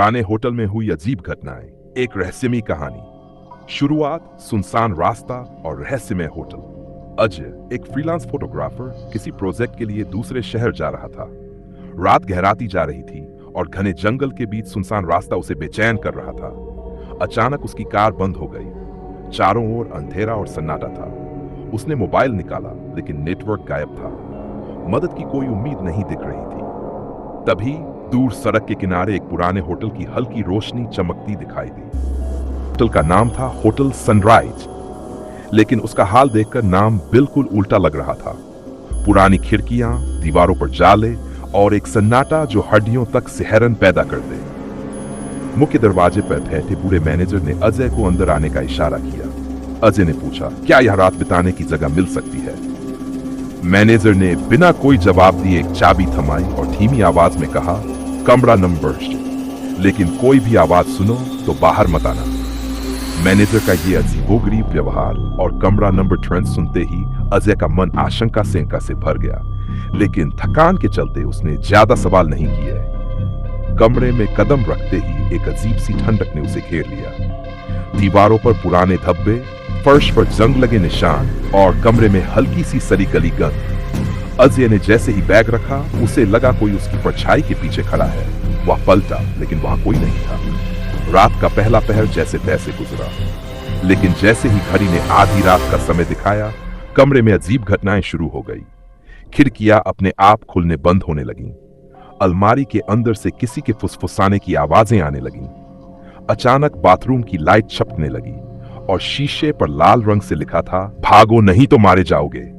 पुराने होटल में हुई अजीब घटनाएं, एक रहस्यमयी कहानी। शुरुआत, सुनसान रास्ता और रहस्यमय होटल। अजय एक फ्रीलांस फोटोग्राफर किसी प्रोजेक्ट के लिए दूसरे शहर जा रहा था। रात गहराती जा रही थी और घने जंगल के बीच सुनसान रास्ता उसे बेचैन कर रहा था। अचानक उसकी कार बंद हो गई। चारों ओर अंधेरा और सन्नाटा था। उसने मोबाइल निकाला लेकिन नेटवर्क गायब था। मदद की कोई उम्मीद नहीं दिख रही थी। तभी दूर सड़क के किनारे एक पुराने होटल की हल्की रोशनी चमकती दिखाई दी। होटल का नाम था होटल सनराइज, लेकिन उसका हाल देखकर नाम बिल्कुल उल्टा लग रहा था। पुरानी खिड़कियां, दीवारों पर जाले और एक सन्नाटा जो हड्डियों तक सिहरन पैदा कर दे। मुख्य दरवाजे पर बैठे बूढ़े मैनेजर ने अजय को अंदर आने का इशारा किया। अजय ने पूछा, क्या यह रात बिताने की जगह मिल सकती है? मैनेजर ने बिना कोई जवाब दिए एक चाबी थमाई और धीमी आवाज में कहा, कमरा नंबर, लेकिन कोई भी आवाज सुनो तो बाहर मत आना। मैनेजर का ये अजीबोगरीब व्यवहार और कमरा नंबर ट्रेंड सुनते ही अजय का मन आशंका से भर गया, लेकिन थकान के चलते उसने ज्यादा सवाल नहीं किए। कमरे में कदम रखते ही एक अजीब सी ठंडक ने उसे घेर लिया। दीवारों पर पुराने धब्बे, फर्श पर जंग लगे निशान और कमरे में हल्की सी सड़ी गली गंध। अजय ने जैसे ही बैग रखा, उसे लगा कोई उसकी परछाई के पीछे खड़ा है। वह पलटा, लेकिन वहां कोई नहीं था। रात का पहला पहर जैसे तैसे गुजरा, लेकिन जैसे ही घड़ी ने आधी रात का समय दिखाया, कमरे में अजीब घटनाएं शुरू हो गई। खिड़कियां अपने आप खुलने बंद होने लगीं। अलमारी के अंदर से किसी के फुसफुसाने की आवाजें आने लगीं। अचानक बाथरूम की लाइट छपकने लगी और शीशे पर लाल रंग से लिखा था, भागो नहीं तो मारे जाओगे।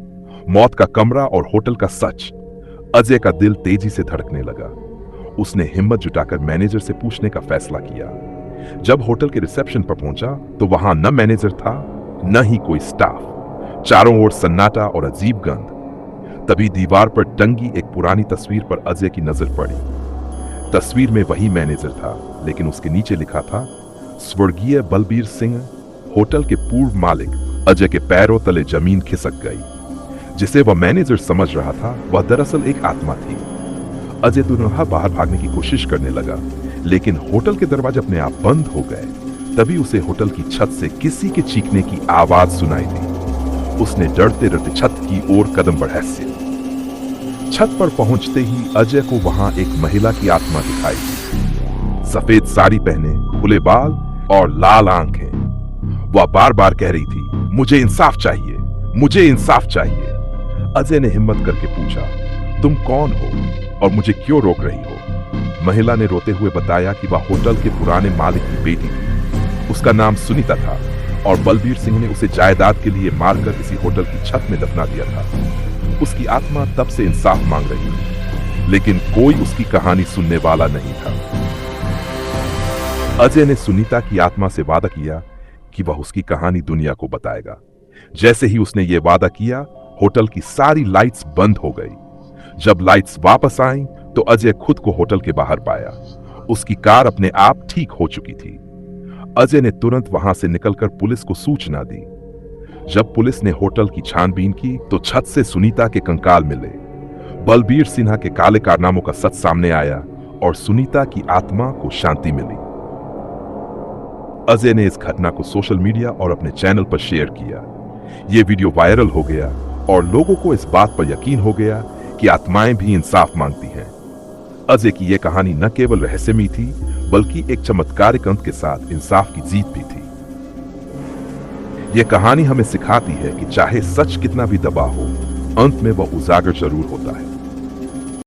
मौत का कमरा और होटल का सच। अजय का दिल तेजी से धड़कने लगा। उसने हिम्मत जुटाकर मैनेजर से पूछने का फैसला किया। जब होटल के रिसेप्शन पर पहुंचा तो वहां न मैनेजर था, न ही कोई स्टाफ। चारों ओर सन्नाटा और अजीब गंध। तभी दीवार पर टंगी एक पुरानी तस्वीर पर अजय की नजर पड़ी। तस्वीर में वही मैनेजर था, लेकिन उसके नीचे लिखा था, स्वर्गीय बलबीर सिंह, होटल के पूर्व मालिक। अजय के पैरों तले जमीन खिसक गई। जिसे वह मैनेजर समझ रहा था, वह दरअसल एक आत्मा थी। अजय तुरंत बाहर भागने की कोशिश करने लगा, लेकिन होटल के दरवाजे अपने आप बंद हो गए। तभी उसे होटल की छत से किसी के चीखने की आवाज सुनाई दी। उसने डरते डरते छत की ओर कदम बढ़ाए। छत पर पहुंचते ही अजय को वहां एक महिला की आत्मा दिखाई दी। सफेद साड़ी पहने, खुले बाल और लाल आंखें। वह बार बार कह रही थी, मुझे इंसाफ चाहिए, मुझे इंसाफ चाहिए। अजय ने हिम्मत करके पूछा, तुम कौन हो और मुझे क्यों रोक रही हो? महिला ने रोते हुए बताया कि वह होटल के पुराने मालिक की बेटी थी। उसका नाम सुनीता था और बलबीर सिंह ने उसे जायदाद के लिए मारकर इसी होटल की छत में दफना दिया था। उसकी आत्मा तब से इंसाफ मांग रही थी, लेकिन कोई उसकी कहानी सुनने वाला नहीं था। अजय ने सुनीता की आत्मा से वादा किया कि वह उसकी कहानी दुनिया को बताएगा। जैसे ही उसने ये वादा किया, होटल की सारी लाइट्स बंद हो गई। जब लाइट्स वापस आईं, तो अजय खुद को होटल के बाहर पाया। उसकी कार अपने आप ठीक हो चुकी थी। अजय ने तुरंत वहां से निकलकर पुलिस को सूचना दी। जब पुलिस ने होटल की छानबीन की, तो छत से सुनीता के कंकाल मिले। बलबीर सिन्हा के काले कारनामों का सच सामने आया और सुनीता की आत्मा को शांति मिली। अजय ने इस घटना को सोशल मीडिया और अपने चैनल पर शेयर किया। यह वीडियो वायरल हो गया और लोगों को इस बात पर यकीन हो गया कि आत्माएं भी इंसाफ मांगती हैं। अजय की यह कहानी न केवल रहस्यमयी थी, बल्कि एक चमत्कारिक अंत के साथ इंसाफ की जीत भी थी। यह कहानी हमें सिखाती है कि चाहे सच कितना भी दबा हो, अंत में वह उजागर जरूर होता है।